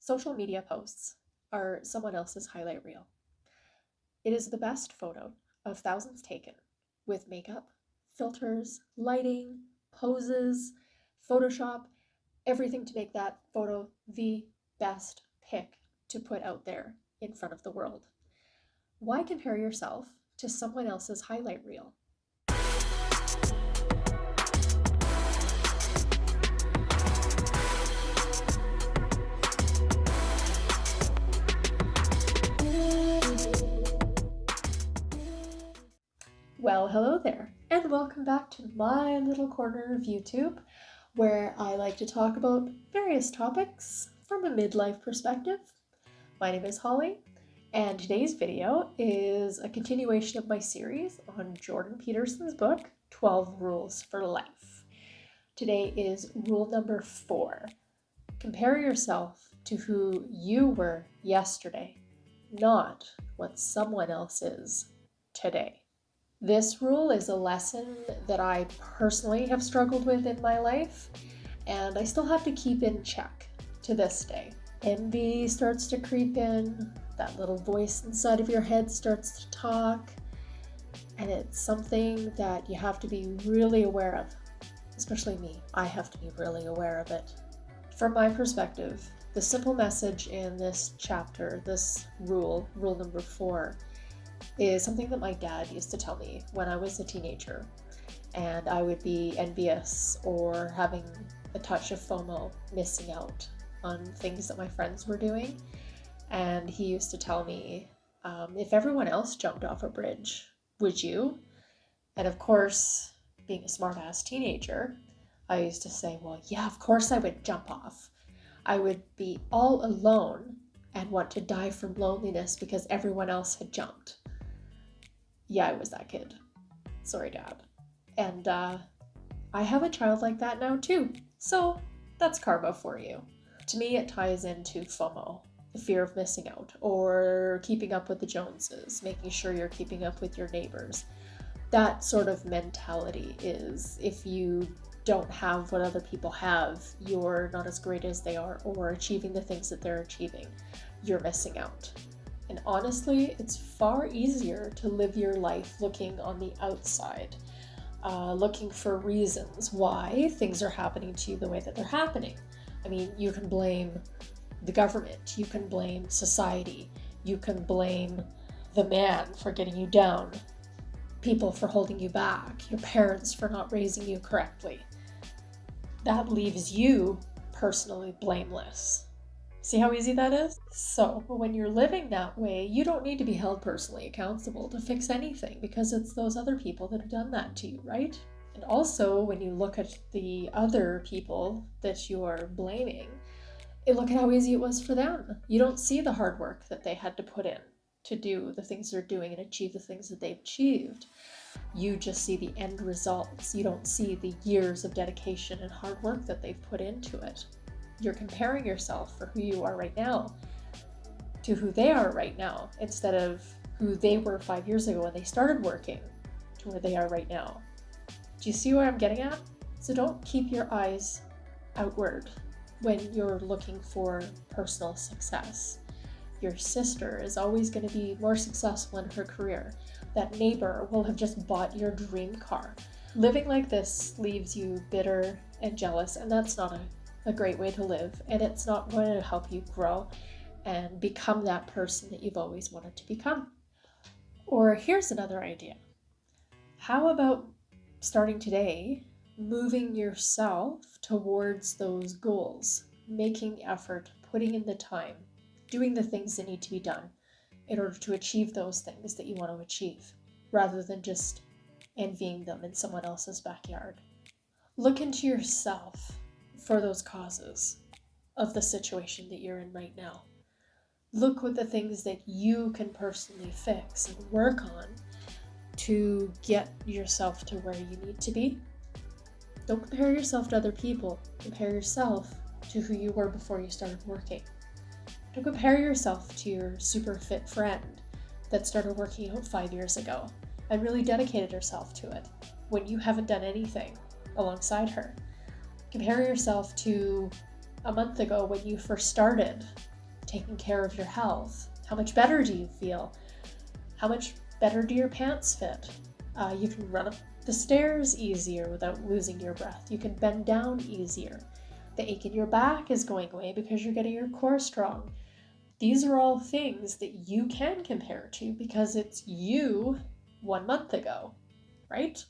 Social media posts are someone else's highlight reel. It is the best photo of thousands taken with makeup, filters, lighting, poses, Photoshop, everything to make that photo the best pic to put out there in front of the world. Why compare yourself to someone else's highlight reel? Well, hello there, and welcome back to my little corner of YouTube, where I like to talk about various topics from a midlife perspective. My name is Holly, and today's video is a continuation of my series on Jordan Peterson's book, 12 Rules for Life. Today is rule number 4. Compare yourself to who you were yesterday, not what someone else is today. This rule is a lesson that I personally have struggled with in my life, and I still have to keep in check to this day. Envy starts to creep in, that little voice inside of your head starts to talk, and it's something that you have to be really aware of. Especially me, I have to be really aware of it. From my perspective, the simple message in this chapter, this rule number 4, is something that my dad used to tell me when I was a teenager, and I would be envious or having a touch of FOMO, missing out on things that my friends were doing. And he used to tell me, if everyone else jumped off a bridge, would you? And of course, being a smart-ass teenager, I used to say, well, yeah, of course I would jump off. I would be all alone and want to die from loneliness because everyone else had jumped. Yeah, I was that kid. Sorry, Dad. And I have a child like that now too. So that's karma for you. To me, it ties into FOMO, the fear of missing out, or keeping up with the Joneses, making sure you're keeping up with your neighbors. That sort of mentality is, if you don't have what other people have, you're not as great as they are, or achieving the things that they're achieving, you're missing out. And honestly, it's far easier to live your life looking on the outside, looking for reasons why things are happening to you the way that they're happening. I mean, you can blame the government, you can blame society, you can blame the man for getting you down, people for holding you back, your parents for not raising you correctly. That leaves you personally blameless. See how easy that is? So when you're living that way, you don't need to be held personally accountable to fix anything, because it's those other people that have done that to you, right? And also, when you look at the other people that you are blaming, look at how easy it was for them. You don't see the hard work that they had to put in to do the things they're doing and achieve the things that they've achieved. You just see the end results. You don't see the years of dedication and hard work that they've put into it. You're comparing yourself for who you are right now to who they are right now, instead of who they were 5 years ago when they started working to where they are right now. Do you see what I'm getting at? So don't keep your eyes outward when you're looking for personal success. Your sister is always going to be more successful in her career. That neighbor will have just bought your dream car. Living like this leaves you bitter and jealous, and that's not a great way to live, and it's not going to help you grow and become that person that you've always wanted to become. Or here's another idea. How about starting today, moving yourself towards those goals, making the effort, putting in the time, doing the things that need to be done in order to achieve those things that you want to achieve, rather than just envying them in someone else's backyard. Look into yourself for those causes of the situation that you're in right now. Look at the things that you can personally fix and work on to get yourself to where you need to be. Don't compare yourself to other people. Compare yourself to who you were before you started working. Don't compare yourself to your super fit friend that started working out 5 years ago and really dedicated herself to it when you haven't done anything alongside her. Compare yourself to a month ago when you first started taking care of your health? How much better do you feel? How much better do your pants fit? You can run up the stairs easier without losing your breath. You can bend down easier. The ache in your back is going away because you're getting your core strong. These are all things that you can compare to because it's you 1 month ago, right?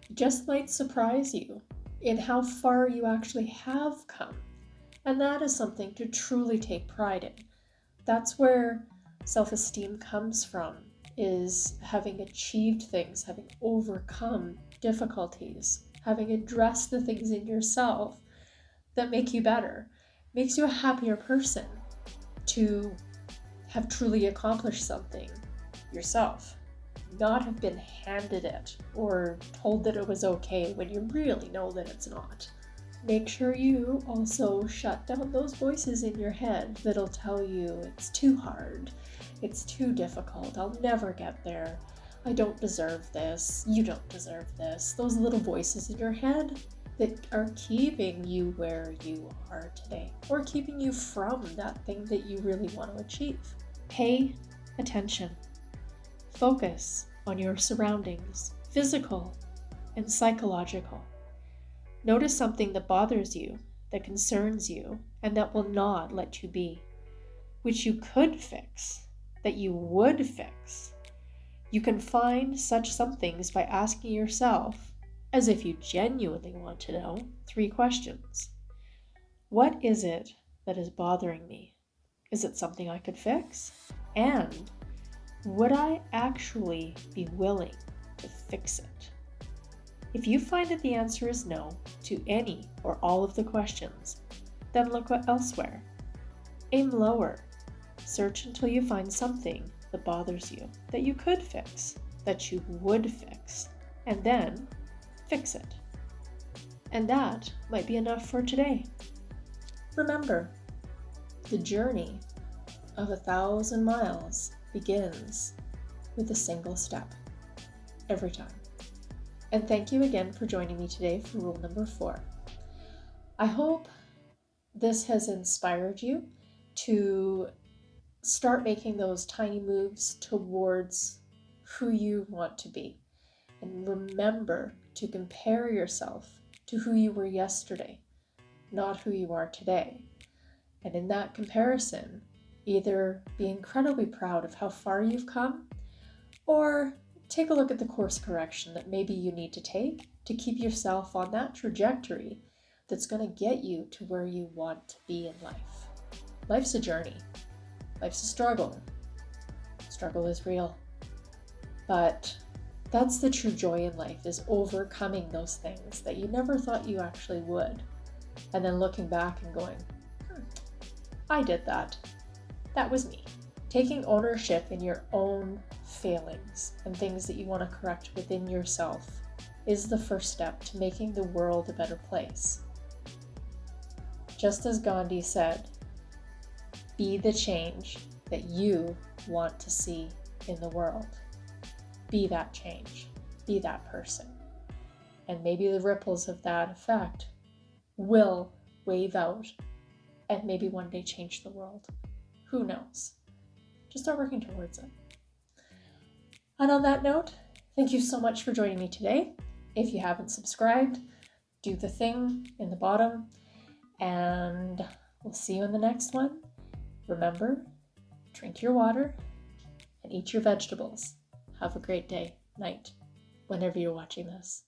It just might surprise you in how far you actually have come. And that is something to truly take pride in. That's where self-esteem comes from, is having achieved things, having overcome difficulties, having addressed the things in yourself that make you better, makes you a happier person to have truly accomplished something yourself, not have been handed it or told that it was okay when you really know that it's not. Make sure you also shut down those voices in your head that'll tell you it's too hard, it's too difficult, I'll never get there, I don't deserve this, you don't deserve this. Those little voices in your head that are keeping you where you are today, or keeping you from that thing that you really want to achieve. Pay attention. Focus on your surroundings, physical and psychological. Notice something that bothers you, that concerns you, and that will not let you be, which you could fix, that you would fix. You can find such somethings by asking yourself, as if you genuinely want to know, 3 questions. What is it that is bothering me? Is it something I could fix? And would I actually be willing to fix it? If you find that the answer is no to any or all of the questions, then look elsewhere. Aim lower. Search until you find something that bothers you, that you could fix, that you would fix, and then fix it. And that might be enough for today. Remember, the journey of 1,000 miles begins with a single step, every time. And thank you again for joining me today for rule number 4. I hope this has inspired you to start making those tiny moves towards who you want to be. And remember to compare yourself to who you were yesterday, not who you are today. And in that comparison, either be incredibly proud of how far you've come, or take a look at the course correction that maybe you need to take to keep yourself on that trajectory that's going to get you to where you want to be in life. Life's a journey. Life's a struggle. Struggle is real. But that's the true joy in life, is overcoming those things that you never thought you actually would. And then looking back and going, I did that. That was me. Taking ownership in your own failings and things that you want to correct within yourself is the first step to making the world a better place. Just as Gandhi said, be the change that you want to see in the world. Be that change. Be that person. And maybe the ripples of that effect will wave out and maybe one day change the world. Who knows? Just start working towards it. And on that note, thank you so much for joining me today. If you haven't subscribed, do the thing in the bottom, and we'll see you in the next one. Remember, drink your water and eat your vegetables. Have a great day, night, whenever you're watching this.